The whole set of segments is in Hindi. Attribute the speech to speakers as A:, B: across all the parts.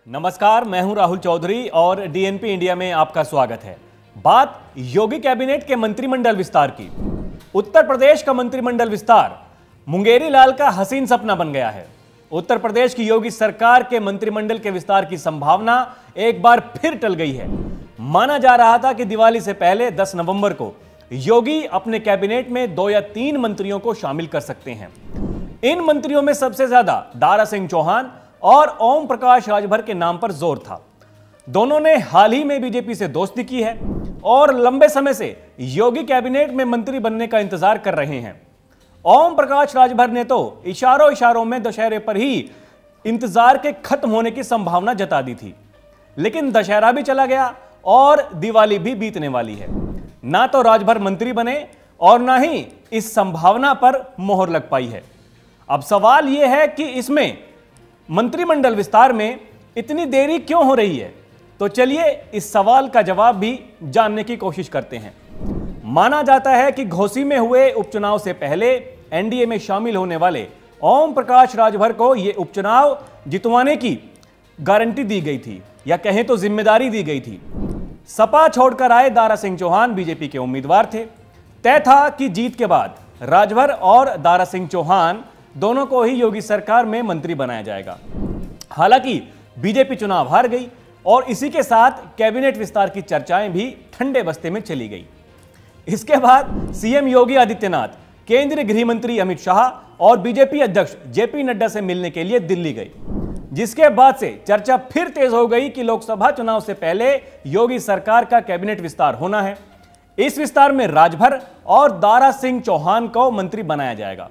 A: नमस्कार, मैं हूं राहुल चौधरी और डीएनपी इंडिया में आपका स्वागत है। बात योगी कैबिनेट के मंत्रिमंडल विस्तार की। उत्तर प्रदेश का मंत्रिमंडल विस्तार मुंगेरी लाल का हसीन सपना बन गया है। उत्तर प्रदेश की योगी सरकार के मंत्रिमंडल के विस्तार की संभावना एक बार फिर टल गई है। माना जा रहा था कि दिवाली से पहले 10 नवंबर को योगी अपने कैबिनेट में 2 या 3 मंत्रियों को शामिल कर सकते हैं। इन मंत्रियों में सबसे ज्यादा दारा सिंह चौहान और ओम प्रकाश राजभर के नाम पर जोर था। दोनों ने हाल ही में बीजेपी से दोस्ती की है और लंबे समय से योगी कैबिनेट में मंत्री बनने का इंतजार कर रहे हैं। ओम प्रकाश राजभर ने तो इशारों में दशहरे पर ही इंतजार के खत्म होने की संभावना जता दी थी, लेकिन दशहरा भी चला गया और दिवाली भी बीतने वाली है। ना तो राजभर मंत्री बने और ना ही इस संभावना पर मोहर लग पाई है। अब सवाल यह है कि इसमें मंत्रिमंडल विस्तार में इतनी देरी क्यों हो रही है? तो चलिए इस सवाल का जवाब भी जानने की कोशिश करते हैं। माना जाता है कि घोसी में हुए उपचुनाव से पहले एनडीए में शामिल होने वाले ओम प्रकाश राजभर को यह उपचुनाव जितवाने की गारंटी दी गई थी, या कहें तो जिम्मेदारी दी गई थी। सपा छोड़कर आए दारा सिंह चौहान बीजेपी के उम्मीदवार थे। तय था कि जीत के बाद राजभर और दारा सिंह चौहान दोनों को ही योगी सरकार में मंत्री बनाया जाएगा। हालांकि बीजेपी चुनाव हार गई और इसी के साथ कैबिनेट विस्तार की चर्चाएं भी ठंडे बस्ते में चली गई। इसके बाद सीएम योगी आदित्यनाथ केंद्रीय गृह मंत्री अमित शाह और बीजेपी अध्यक्ष जेपी नड्डा से मिलने के लिए दिल्ली गई, जिसके बाद से चर्चा फिर तेज हो गई कि लोकसभा चुनाव से पहले योगी सरकार का कैबिनेट विस्तार होना है। इस विस्तार में राजभर और दारा सिंह चौहान को मंत्री बनाया जाएगा।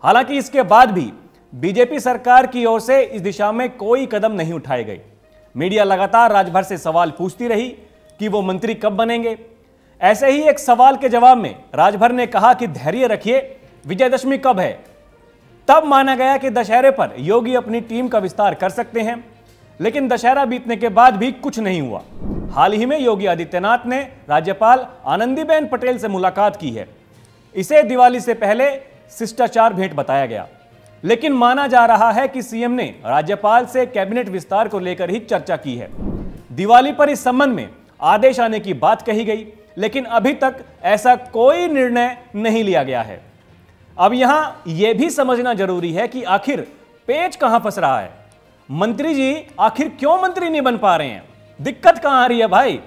A: हालांकि इसके बाद भी बीजेपी सरकार की ओर से इस दिशा में कोई कदम नहीं उठाए गए। मीडिया लगातार राजभर से सवाल पूछती रही कि वो मंत्री कब बनेंगे। ऐसे ही एक सवाल के जवाब में राजभर ने कहा कि धैर्य रखिए, विजयदशमी कब है तब माना गया कि दशहरे पर योगी अपनी टीम का विस्तार कर सकते हैं, लेकिन दशहरा बीतने के बाद भी कुछ नहीं हुआ। हाल ही में योगी आदित्यनाथ ने राज्यपाल आनंदीबेन पटेल से मुलाकात की है। इसे दिवाली से पहले शिष्टाचार भेंट बताया गया, लेकिन माना जा रहा है कि सीएम ने राज्यपाल से कैबिनेट विस्तार को लेकर ही चर्चा की है। दिवाली पर इस संबंध में आदेश आने की बात कही गई, लेकिन अभी तक ऐसा कोई निर्णय नहीं लिया गया है। अब यहां यह भी समझना जरूरी है कि आखिर पेच कहां फंस रहा है। मंत्री जी आखिर क्यों मंत्री नहीं बन पा रहे हैं? दिक्कत कहां आ रही है भाई?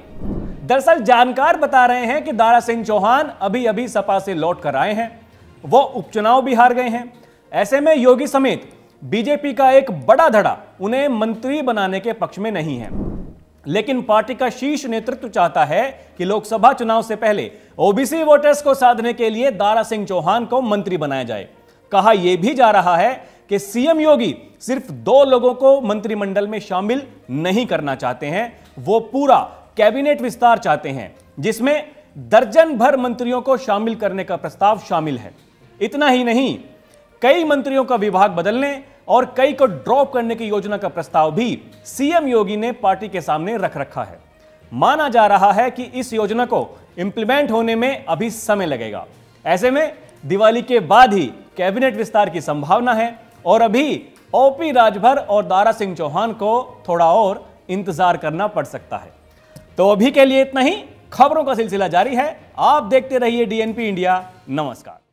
A: दरअसल जानकार बता रहे हैं कि दारा सिंह चौहान अभी अभी सपा से लौट कर आए हैं। वो उपचुनाव भी हार गए हैं। ऐसे में योगी समेत बीजेपी का एक बड़ा धड़ा उन्हें मंत्री बनाने के पक्ष में नहीं है, लेकिन पार्टी का शीर्ष नेतृत्व चाहता है कि लोकसभा चुनाव से पहले ओबीसी वोटर्स को साधने के लिए दारा सिंह चौहान को मंत्री बनाया जाए। कहा यह भी जा रहा है कि सीएम योगी सिर्फ 2 लोगों को मंत्रिमंडल में शामिल नहीं करना चाहते हैं, वो पूरा कैबिनेट विस्तार चाहते हैं, जिसमें दर्जन भर मंत्रियों को शामिल करने का प्रस्ताव शामिल है। इतना ही नहीं, कई मंत्रियों का विभाग बदलने और कई को ड्रॉप करने की योजना का प्रस्ताव भी सीएम योगी ने पार्टी के सामने रख रखा है। माना जा रहा है कि इस योजना को इंप्लीमेंट होने में अभी समय लगेगा। ऐसे में दिवाली के बाद ही कैबिनेट विस्तार की संभावना है और अभी ओपी राजभर और दारा सिंह चौहान को थोड़ा और इंतजार करना पड़ सकता है। तो अभी के लिए इतना ही। खबरों का सिलसिला जारी है। आप देखते रहिए डीएनपी इंडिया। नमस्कार।